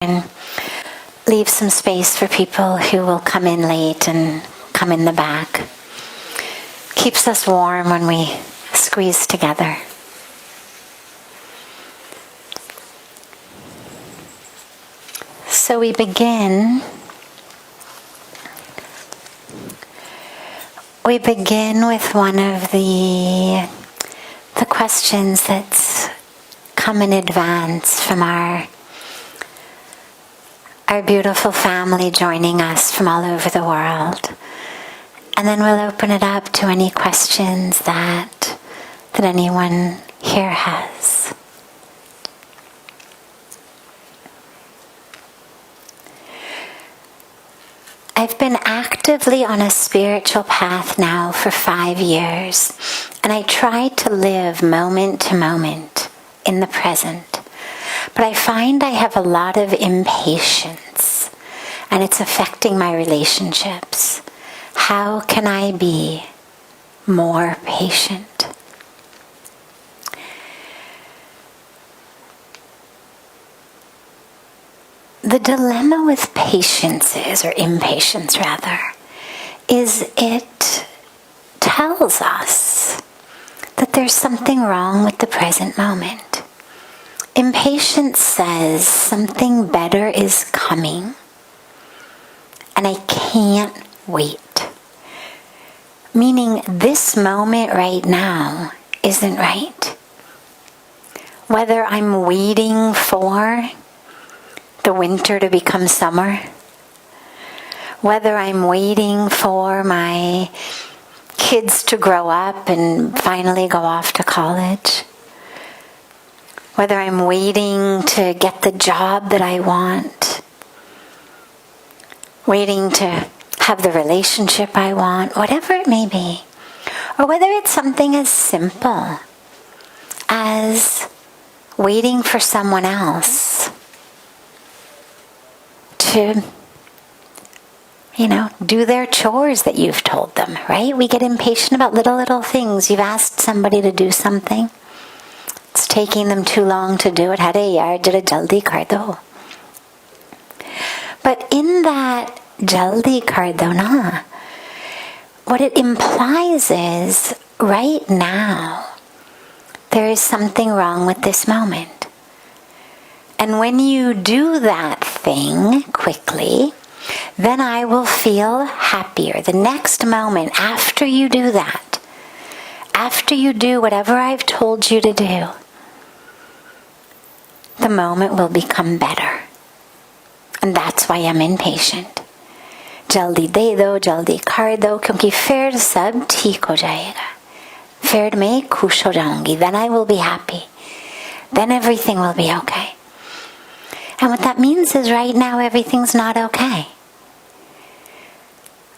and leave some space for people who will come in late and come in the back. Keeps us warm when we squeeze together. So we begin with one of the questions that's come in advance from our beautiful family joining us from all over the world. And then we'll open it up to any questions that anyone here has. I've been actively on a spiritual path now for 5 years, and I try to live moment to moment in the present. But I find I have a lot of impatience, and it's affecting my relationships. How can I be more patient? The dilemma with patience or impatience rather, is it tells us that there's something wrong with the present moment. Impatience says something better is coming, and I can't wait. Meaning this moment right now isn't right. Whether I'm waiting for the winter to become summer, whether I'm waiting for my kids to grow up and finally go off to college, whether I'm waiting to get the job that I want, waiting to have the relationship I want, whatever it may be, or whether it's something as simple as waiting for someone else to, do their chores that you've told them, right? We get impatient about little things. You've asked somebody to do something. It's taking them too long to do it. Jaldi kar do. But in that jaldi kar do na, what it implies is right now there is something wrong with this moment. And when you do that thing quickly, then I will feel happier. The next moment after you do that, after you do whatever I've told you to do, the moment will become better. And that's why I'm impatient. Jaldi de do, jaldi kar do, kyunki fir sab theek ho jayega. Fir mein khush ho jaungi. Then I will be happy. Then everything will be okay. And what that means is right now everything's not okay.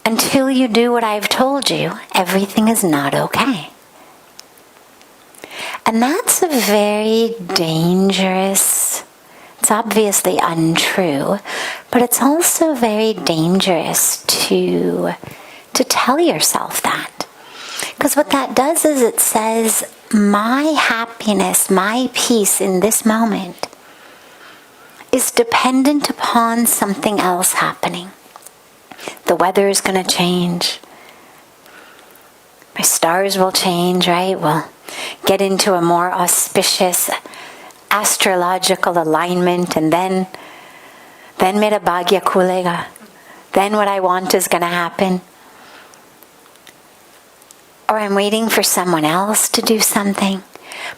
Until you do what I've told you, everything is not okay. And that's a very dangerous, it's obviously untrue, but it's also very dangerous to tell yourself that. Because what that does is it says, my happiness, my peace in this moment is dependent upon something else happening. The weather is going to change. My stars will change, right? We'll get into a more auspicious astrological alignment, and then mera bhagya khulega. Then what I want is going to happen. Or I'm waiting for someone else to do something.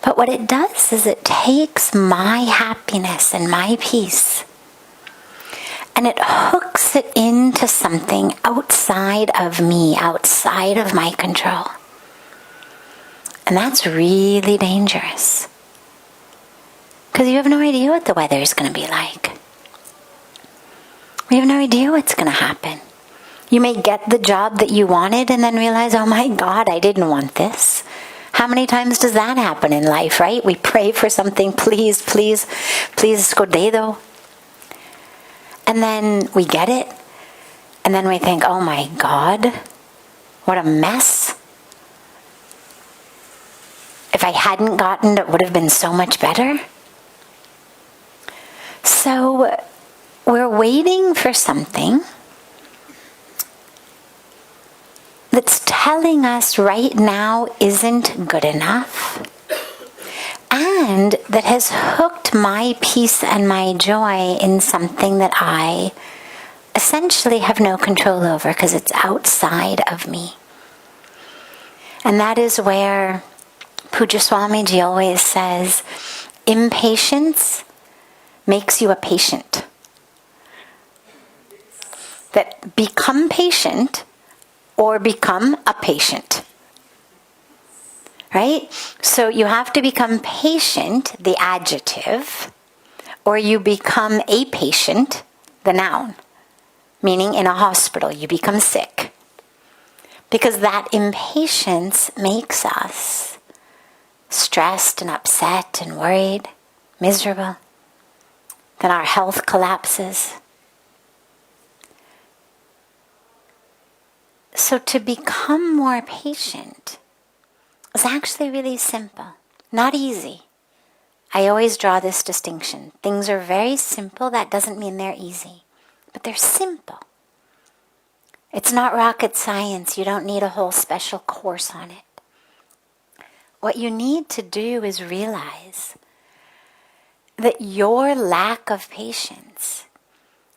But what it does is it takes my happiness and my peace and it hooks it into something outside of me, outside of my control. And that's really dangerous. Because you have no idea what the weather is going to be like. We have no idea what's going to happen. You may get the job that you wanted and then realize, oh my God, I didn't want this. How many times does that happen in life, right? We pray for something, please, please, please, scodedo. And then we get it. And then we think, oh my God, what a mess. If I hadn't gotten it, would have been so much better. So we're waiting for something that's telling us right now isn't good enough, and that has hooked my peace and my joy in something that I essentially have no control over because it's outside of me. And that is where Pujya Swamiji always says, impatience makes you a patient. That become patient or become a patient. Right? So you have to become patient, the adjective, or you become a patient, the noun. Meaning in a hospital, you become sick. Because that impatience makes us stressed and upset and worried, miserable. Then our health collapses. So to become more patient is actually really simple, not easy. I always draw this distinction. Things are very simple, that doesn't mean they're easy, but they're simple. It's not rocket science. You don't need a whole special course on it. What you need to do is realize that your lack of patience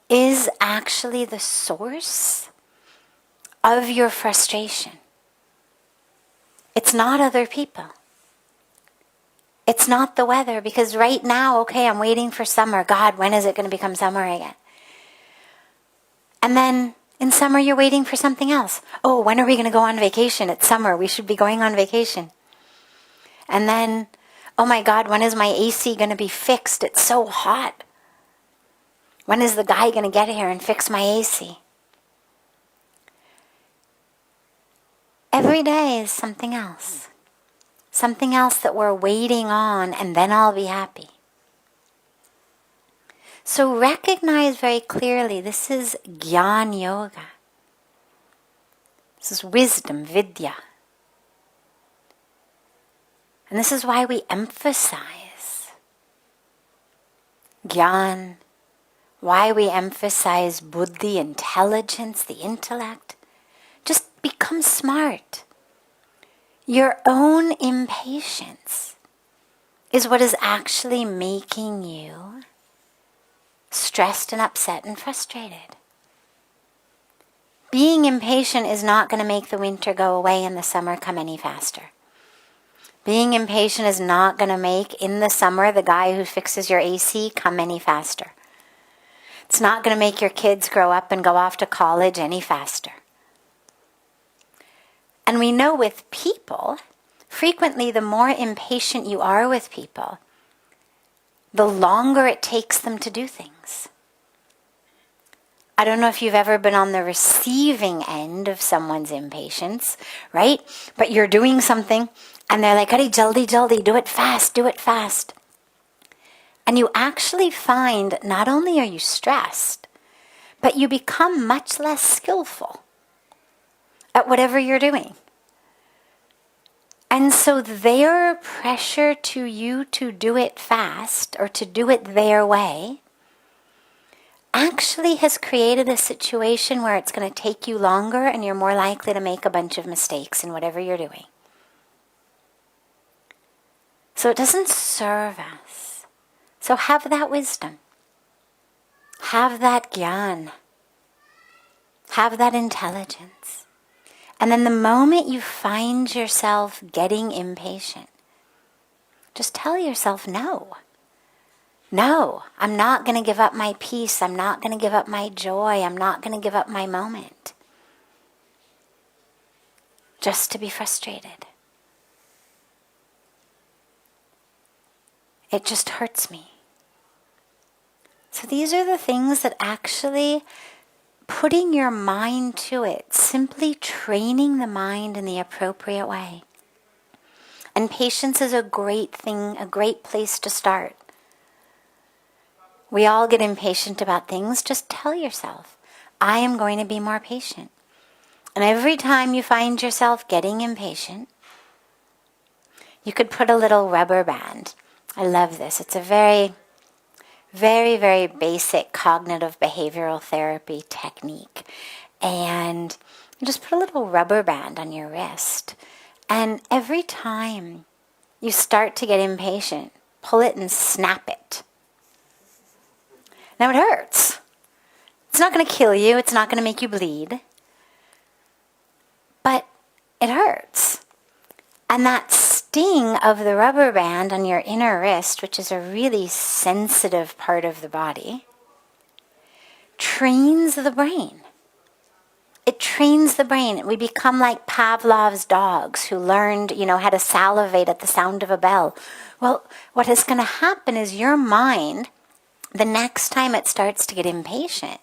is actually the source of your frustration. It's not other people. It's not the weather, because right now, okay, I'm waiting for summer. God, when is it going to become summer again? And then in summer, you're waiting for something else. Oh, when are we going to go on vacation? It's summer. We should be going on vacation. And then, oh my God, when is my AC going to be fixed? It's so hot. When is the guy going to get here and fix my AC? Every day is something else. Something else that we're waiting on, and then I'll be happy. So recognize very clearly, this is Jnana Yoga. This is wisdom, vidya. And this is why we emphasize Jnana, why we emphasize buddhi, intelligence, the intellect. Just become smart. Your own impatience is what is actually making you stressed and upset and frustrated. Being impatient is not going to make the winter go away and the summer come any faster. Being impatient is not going to make, in the summer, the guy who fixes your AC come any faster. It's not going to make your kids grow up and go off to college any faster. And we know with people, frequently the more impatient you are with people, the longer it takes them to do things. I don't know if you've ever been on the receiving end of someone's impatience, right? But you're doing something and they're like, "Arey, jaldi, jaldi, do it fast, do it fast." And you actually find not only are you stressed, but you become much less skillful at whatever you're doing. And so their pressure to you to do it fast or to do it their way actually has created a situation where it's going to take you longer and you're more likely to make a bunch of mistakes in whatever you're doing. So it doesn't serve us. So have that wisdom. Have that jnana. Have that intelligence. And then the moment you find yourself getting impatient, just tell yourself, no. No, I'm not going to give up my peace. I'm not going to give up my joy. I'm not going to give up my moment. Just to be frustrated. It just hurts me. So these are the things that actually, putting your mind to it, simply training the mind in the appropriate way. And patience is a great thing, a great place to start. We all get impatient about things. Just tell yourself, I am going to be more patient. And every time you find yourself getting impatient, you could put a little rubber band. I love this. It's a very Very, very basic cognitive behavioral therapy technique. And you just put a little rubber band on your wrist. And every time you start to get impatient, pull it and snap it. Now it hurts. It's not going to kill you. It's not going to make you bleed. But it hurts. And that sting of the rubber band on your inner wrist, which is a really sensitive part of the body, trains the brain. It trains the brain. We become like Pavlov's dogs who learned, how to salivate at the sound of a bell. Well, what is going to happen is your mind, the next time it starts to get impatient,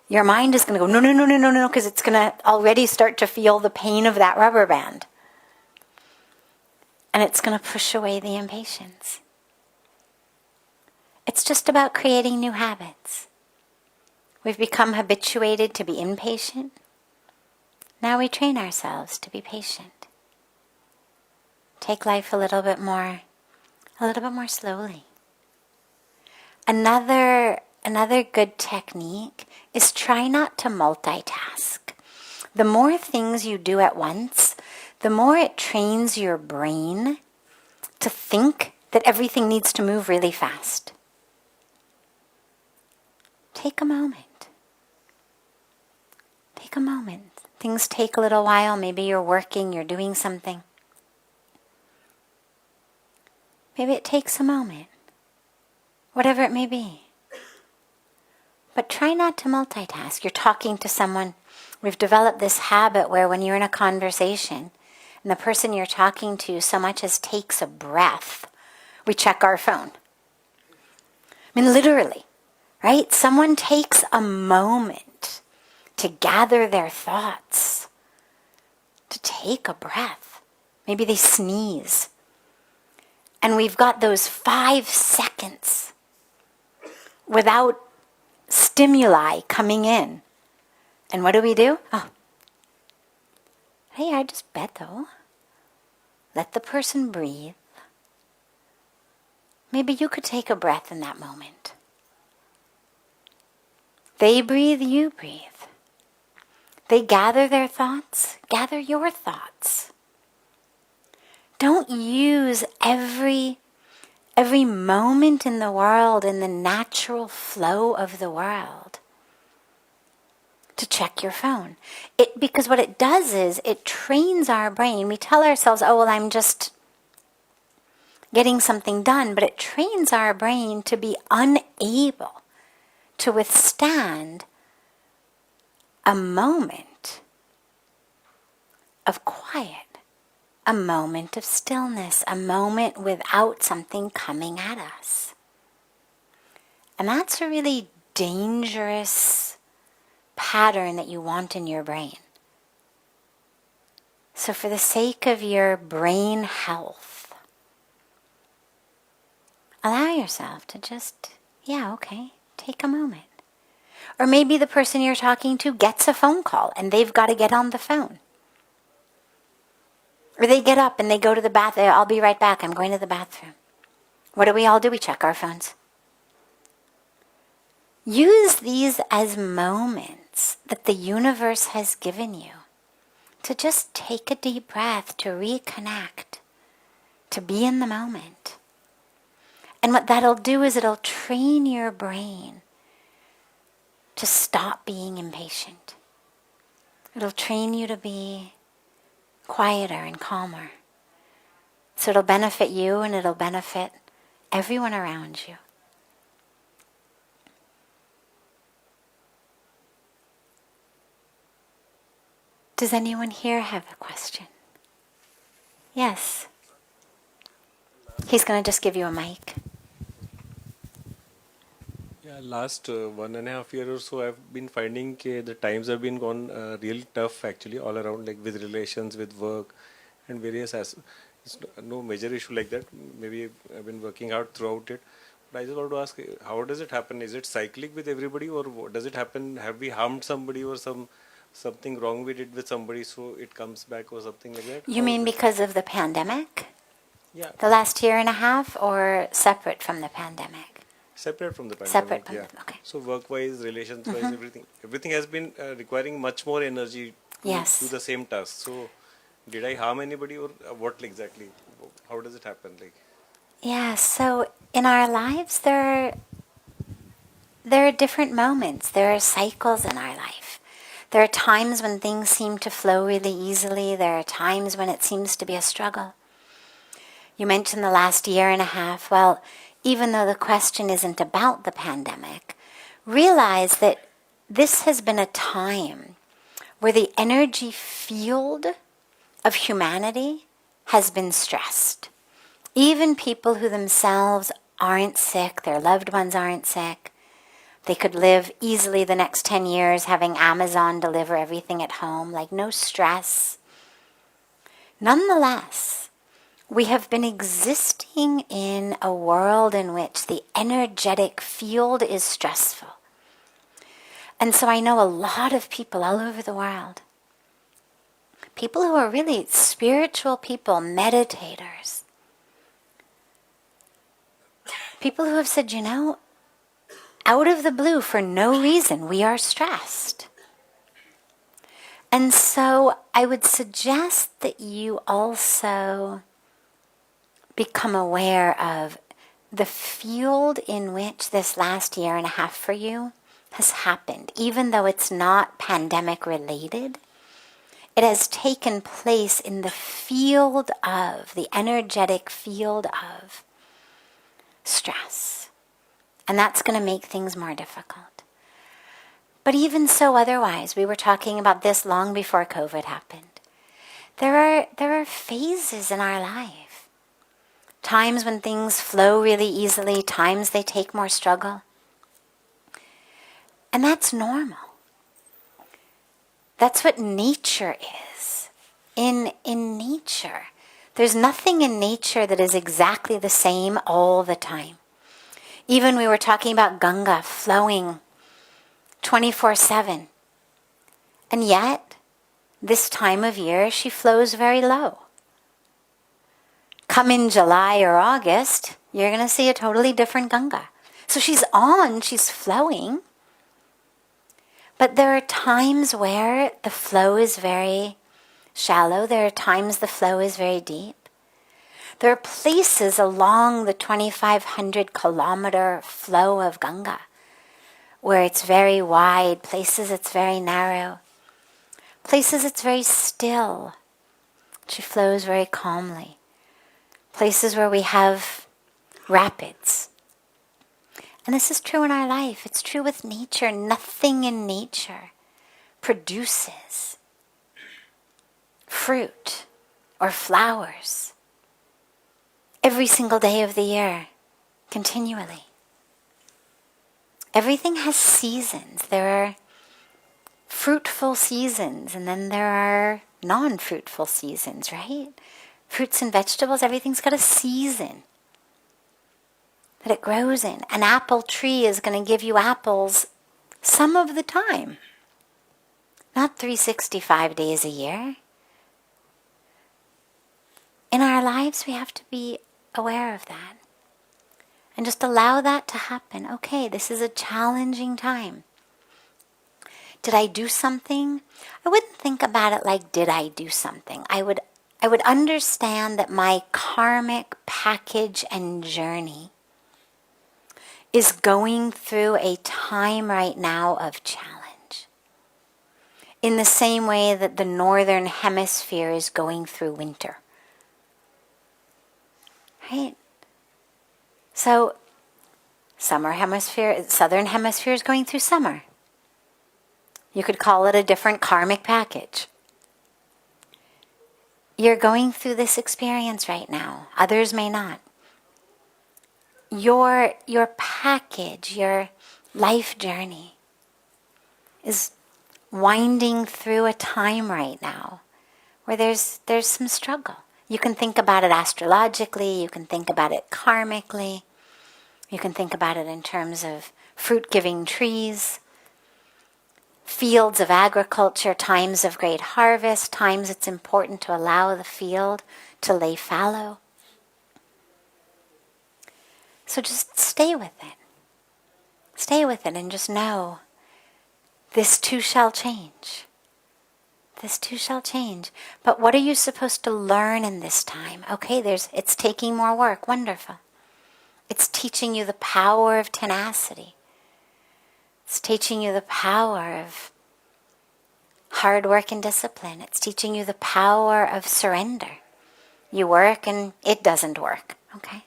your mind is going to go, no, because it's going to already start to feel the pain of that rubber band. And it's going to push away the impatience. It's just about creating new habits. We've become habituated to be impatient. Now we train ourselves to be patient. Take life a little bit more slowly. Another good technique is try not to multitask. The more things you do at once, the more it trains your brain to think that everything needs to move really fast. Take a moment. Take a moment. Things take a little while. Maybe you're working, you're doing something. Maybe it takes a moment. Whatever it may be. But try not to multitask. You're talking to someone. We've developed this habit where when you're in a conversation and the person you're talking to so much as takes a breath, we check our phone. I mean, literally, right? Someone takes a moment to gather their thoughts, to take a breath. Maybe they sneeze. And we've got those 5 seconds without stimuli coming in. And what do? Oh, hey, I just bet though. Let the person breathe. Maybe you could take a breath in that moment. They breathe, you breathe. They gather their thoughts, gather your thoughts. Don't use every moment in the world, in the natural flow of the world, to check your phone. Because what it does is it trains our brain. We tell ourselves, oh, well, I'm just getting something done, but it trains our brain to be unable to withstand a moment of quiet, a moment of stillness, a moment without something coming at us. And that's a really dangerous pattern that you want in your brain. So for the sake of your brain health, allow yourself to just, take a moment. Or maybe the person you're talking to gets a phone call and they've got to get on the phone. Or they get up and they go to the bathroom. I'll be right back. I'm going to the bathroom. What do? We check our phones. Use these as moments that the universe has given you to just take a deep breath, to reconnect, to be in the moment. And what that'll do is it'll train your brain to stop being impatient. It'll train you to be quieter and calmer. So it'll benefit you and it'll benefit everyone around you. Does anyone here have a question? Yes. He's going to just give you a mic. Yeah, last 1.5 years or so, I've been finding the times have been gone real tough actually all around, like with relations, with work, and various it's no major issue like that. Maybe I've been working hard throughout it. But I just want to ask, how does it happen? Is it cyclic with everybody, or does it happen? Have we harmed somebody, or something wrong we did with somebody, so it comes back, or something like that? You mean because of the pandemic? Yeah. The last 1.5 years, or separate from the pandemic? Separate from the Separate pandemic, from yeah. okay. So work-wise, relations-wise, everything has been requiring much more energy to Yes. do the same task. So, did I harm anybody, or what exactly? How does it happen? Like, Yeah, so in our lives there are different moments. There are cycles in our life. There are times when things seem to flow really easily. There are times when it seems to be a struggle. You mentioned the last year and a half. Well, even though the question isn't about the pandemic, realize that this has been a time where the energy field of humanity has been stressed. Even people who themselves aren't sick, their loved ones aren't sick, they could live easily the next 10 years having Amazon deliver everything at home, like no stress. Nonetheless, we have been existing in a world in which the energetic field is stressful. And so I know a lot of people all over the world, people who are really spiritual people, meditators, people who have said, out of the blue, for no reason, we are stressed. And so I would suggest that you also become aware of the field in which this last year and a half for you has happened. Even though it's not pandemic related, it has taken place in the field of, the energetic field of stress. And that's going to make things more difficult. But even so, otherwise, we were talking about this long before COVID happened. There are phases in our life. Times when things flow really easily, times they take more struggle. And that's normal. That's what nature is. In nature, there's nothing in nature that is exactly the same all the time. Even we were talking about Ganga flowing 24/7. And yet, this time of year, she flows very low. Come in July or August, you're going to see a totally different Ganga. So she's flowing. But there are times where the flow is very shallow. There are times the flow is very deep. There are places along the 2,500 kilometer flow of Ganga where it's very wide, places it's very narrow, places it's very still. She flows very calmly. Places where we have rapids. And this is true in our life. It's true with nature. Nothing in nature produces fruit or flowers every single day of the year, continually. Everything has seasons. There are fruitful seasons, and then there are non-fruitful seasons, right? Fruits and vegetables, everything's got a season that it grows in. An apple tree is going to give you apples some of the time, not 365 days a year. In our lives, we have to be aware of that and just allow that to happen. Okay, this is a challenging time. Did I do something? I wouldn't think about it like, did I do something? I would understand that my karmic package and journey is going through a time right now of challenge. In the same way that the northern hemisphere is going through winter. Right? So, southern hemisphere is going through summer. You could call it a different karmic package. You're going through this experience right now. Others may not. Your package, your life journey is winding through a time right now where there's some struggle. You can think about it astrologically, you can think about it karmically, you can think about it in terms of fruit-giving trees, fields of agriculture, times of great harvest, times it's important to allow the field to lay fallow. So just stay with it. Stay with it and just know this too shall change. This too shall change. But what are you supposed to learn in this time? Okay, it's taking more work. Wonderful. It's teaching you the power of tenacity. It's teaching you the power of hard work and discipline. It's teaching you the power of surrender. You work and it doesn't work. Okay?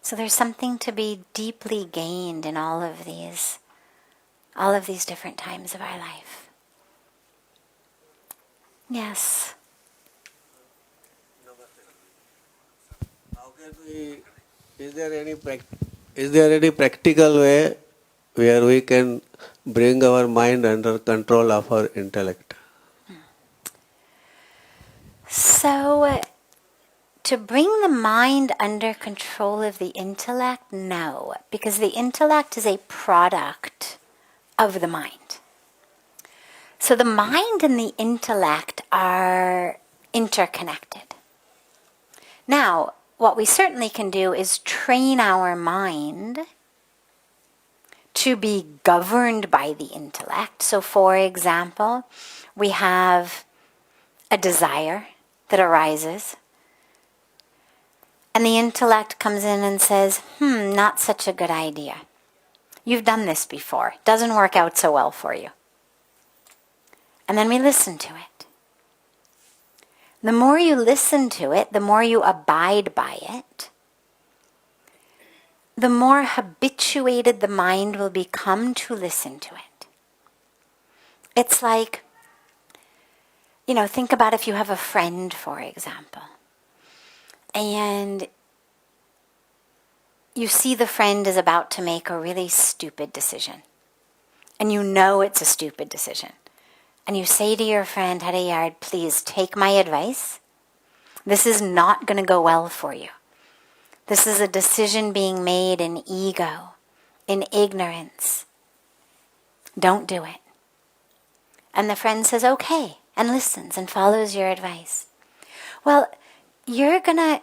So there's something to be deeply gained in all of these different times of our life. Yes. How can we? Is there any practical way where we can bring our mind under control of our intellect? So, to bring the mind under control of the intellect, no, because the intellect is a product of the mind. So the mind and the intellect are interconnected. Now, what we certainly can do is train our mind to be governed by the intellect. So for example, we have a desire that arises, and the intellect comes in and says, not such a good idea. You've done this before. It doesn't work out so well for you. And then we listen to it. The more you listen to it, the more you abide by it, the more habituated the mind will become to listen to it. It's like, think about if you have a friend, for example, and you see the friend is about to make a really stupid decision, and you know it's a stupid decision. And you say to your friend, Hariyard, please take my advice. This is not going to go well for you. This is a decision being made in ego, in ignorance. Don't do it. And the friend says, okay, and listens and follows your advice. Well, you're gonna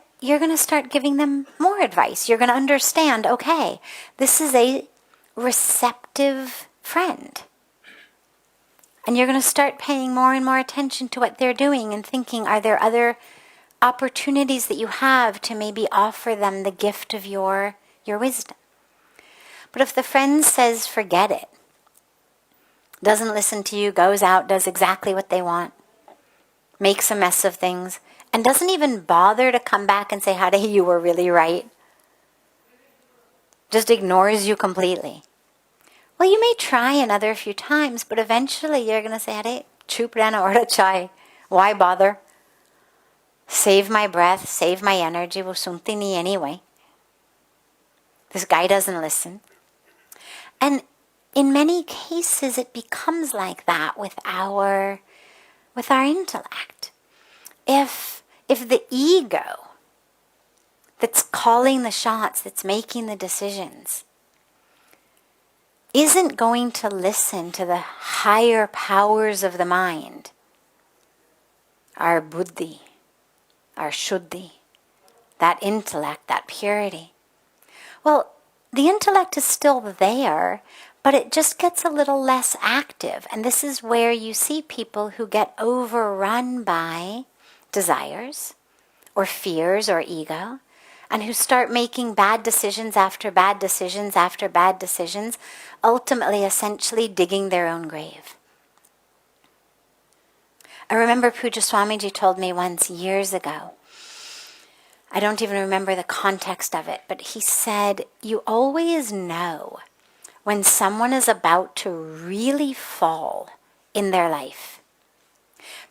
start giving them more advice. You're gonna understand, okay, this is a receptive friend. And you're going to start paying more and more attention to what they're doing and thinking, are there other opportunities that you have to maybe offer them the gift of your wisdom? But if the friend says, forget it, doesn't listen to you, goes out, does exactly what they want, makes a mess of things, and doesn't even bother to come back and say, Hare, you were really right, just ignores you completely. Well, you may try another few times, but eventually you're going to say, Hare, chup rehna aur chai. Why bother? Save my breath, save my energy. Wo sunti nahi anyway. This guy doesn't listen. And in many cases, it becomes like that with our intellect. If the ego that's calling the shots, that's making the decisions, isn't going to listen to the higher powers of the mind, our buddhi, our shuddhi, that intellect, that purity. Well, the intellect is still there, but it just gets a little less active. And this is where you see people who get overrun by desires or fears or ego, and who start making bad decisions after bad decisions after bad decisions, ultimately, essentially digging their own grave. I remember Pujya Swamiji told me once years ago, I don't even remember the context of it, but he said, you always know when someone is about to really fall in their life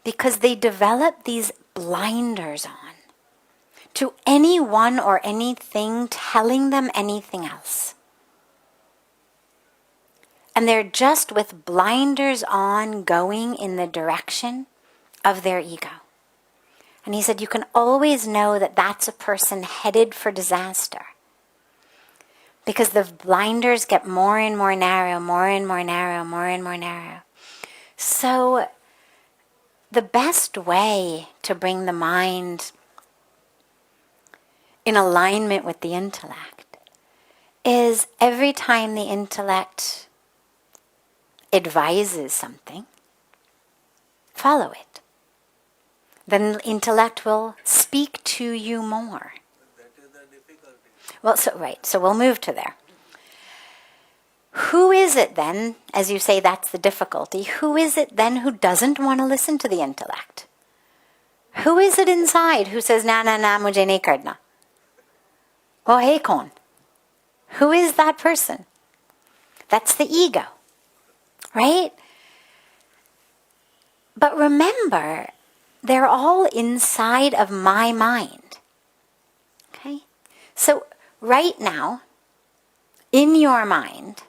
because they develop these blinders on to anyone or anything telling them anything else. And they're just with blinders on going in the direction of their ego. And he said, you can always know that that's a person headed for disaster. Because the blinders get more and more narrow, more and more narrow, more and more narrow. So the best way to bring the mind in alignment with the intellect is every time the intellect advises something, follow it. Then the intellect will speak to you more. That is the difficulty. Well, so we'll move to there. Who is it then, as you say that's the difficulty, who is it then who doesn't want to listen to the intellect? Who is it inside who says, na, mujhe nahi karna? Oh, hey, kaun? Who is that person? That's the ego, right? But remember, they're all inside of my mind. Okay? So right now, in your mind,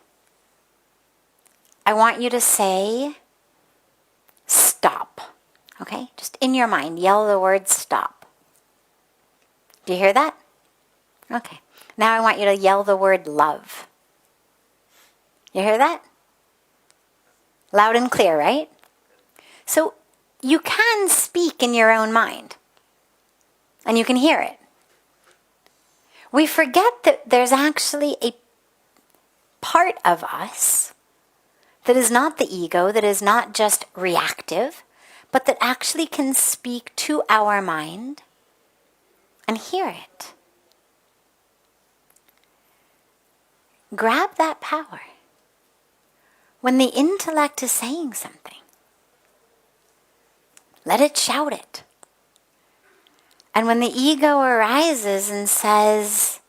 I want you to say, stop. Okay? Just in your mind, yell the word stop. Do you hear that? Okay. Now I want you to yell the word love. You hear that? Loud and clear, right? So you can speak in your own mind. And you can hear it. We forget that there's actually a part of us that is not the ego, that is not just reactive, but that actually can speak to our mind and hear it. Grab that power. When the intellect is saying something, let it shout it. And when the ego arises and says,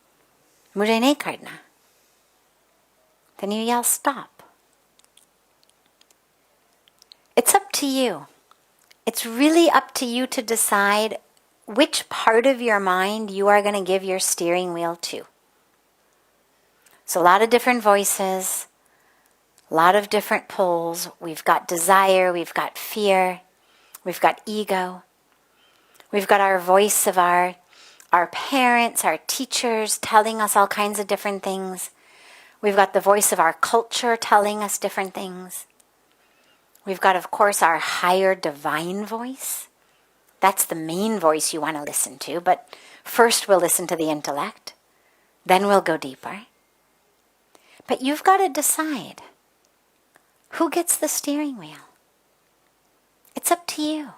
mujhe nahi karna, then you yell stop. It's up to you. It's really up to you to decide which part of your mind you are going to give your steering wheel to. So a lot of different voices, a lot of different pulls. We've got desire, we've got fear, we've got ego. We've got our voice of our parents, our teachers telling us all kinds of different things. We've got the voice of our culture telling us different things. We've got, of course, our higher divine voice. That's the main voice you want to listen to, but first we'll listen to the intellect. Then we'll go deeper. But you've got to decide who gets the steering wheel. It's up to you.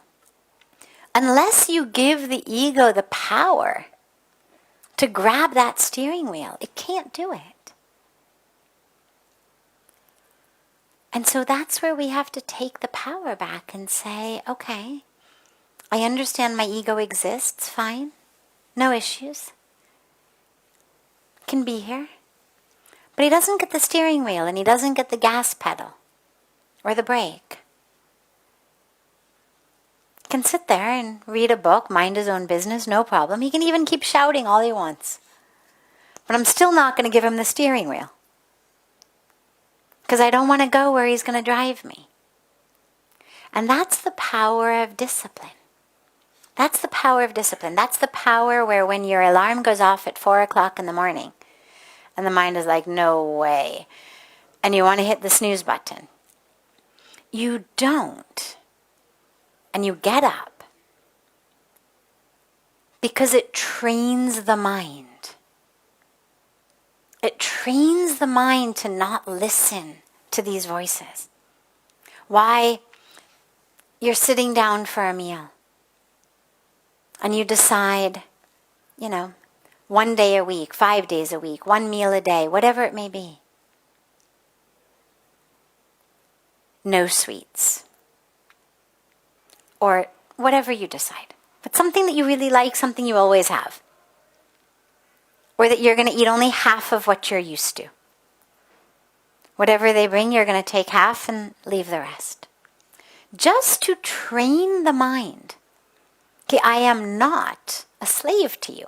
Unless you give the ego the power to grab that steering wheel, it can't do it. And so that's where we have to take the power back and say, okay, I understand my ego exists, fine, no issues. Can be here. But he doesn't get the steering wheel and he doesn't get the gas pedal or the brake. He can sit there and read a book, mind his own business, no problem. He can even keep shouting all he wants. But I'm still not going to give him the steering wheel. Because I don't want to go where he's going to drive me. And that's the power of discipline. That's the power of discipline. That's the power where when your alarm goes off at 4 o'clock in the morning, and the mind is like, no way, and you want to hit the snooze button, you don't. And you get up. Because it trains the mind. It trains the mind to not listen to these voices. Why? You're sitting down for a meal. And you decide, 1 day a week, 5 days a week, 1 meal a day, whatever it may be. No sweets. Or whatever you decide. But something that you really like, something you always have. Or that you're going to eat only half of what you're used to. Whatever they bring, you're going to take half and leave the rest. Just to train the mind. Okay, I am not a slave to you.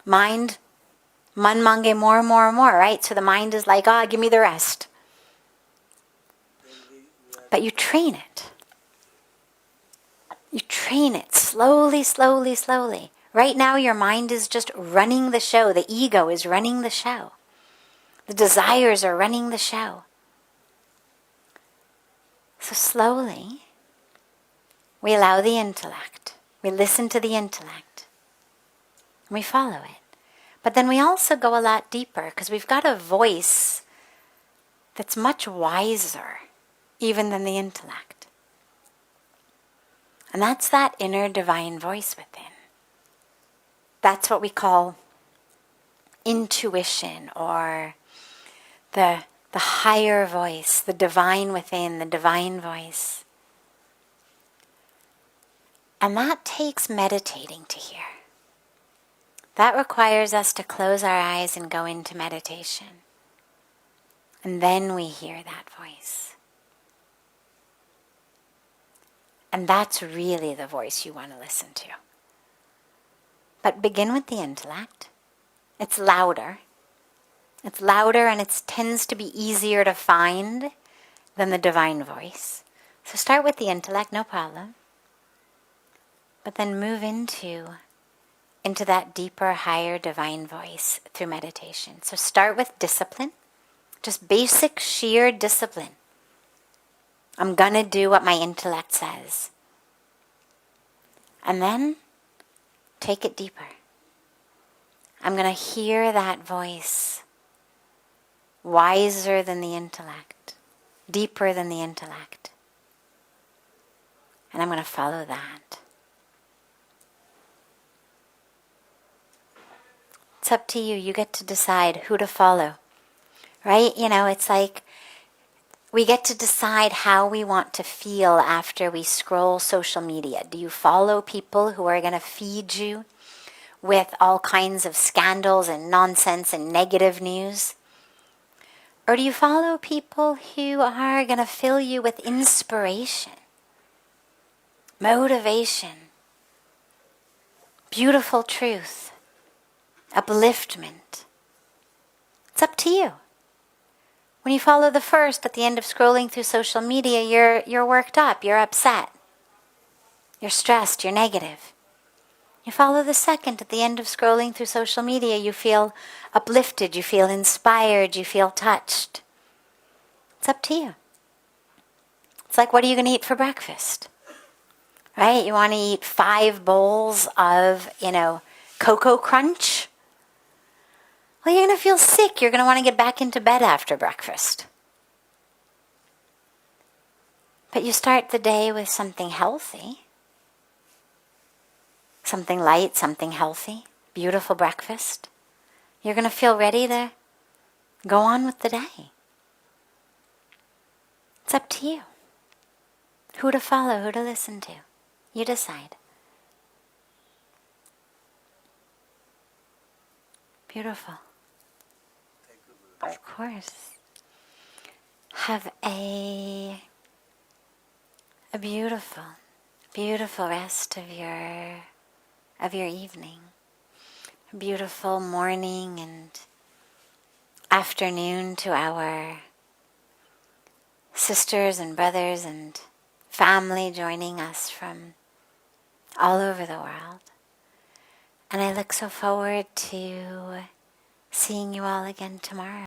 Mind, man mange more, right? So the mind is like, give me the rest. But you train it. You train it slowly, slowly, slowly. Right now your mind is just running the show. The ego is running the show. The desires are running the show. So slowly, we allow the intellect. We listen to the intellect. And we follow it. But then we also go a lot deeper because we've got a voice that's much wiser even than the intellect. And that's that inner divine voice within. That's what we call intuition, or the higher voice, the divine within, the divine voice. And that takes meditating to hear. That requires us to close our eyes and go into meditation. And then we hear that voice. And that's really the voice you want to listen to. But begin with the intellect. It's louder. It's louder and it tends to be easier to find than the divine voice. So start with the intellect, no problem. But then move into that deeper, higher divine voice through meditation. So start with discipline, just basic, sheer discipline. I'm going to do what my intellect says. And then take it deeper. I'm going to hear that voice, wiser than the intellect, deeper than the intellect. And I'm going to follow that. It's up to you. You get to decide who to follow. Right? It's like we get to decide how we want to feel after we scroll social media. Do you follow people who are going to feed you with all kinds of scandals and nonsense and negative news? Or do you follow people who are going to fill you with inspiration, motivation, beautiful truth, upliftment? It's up to you. When you follow the first, at the end of scrolling through social media, you're worked up, you're upset, you're stressed, you're negative. You follow the second, at the end of scrolling through social media, you feel uplifted, you feel inspired, you feel touched. It's up to you. It's like, what are you going to eat for breakfast? Right? You want to eat 5 bowls of, Cocoa Crunch? Well, you're going to feel sick. You're going to want to get back into bed after breakfast. But you start the day with something healthy. Something light, something healthy. Beautiful breakfast. You're going to feel ready to go on with the day. It's up to you. Who to follow, who to listen to. You decide. Beautiful. Of course. Have a beautiful, beautiful rest of your evening. A beautiful morning and afternoon to our sisters and brothers and family joining us from all over the world. And I look so forward to seeing you all again tomorrow.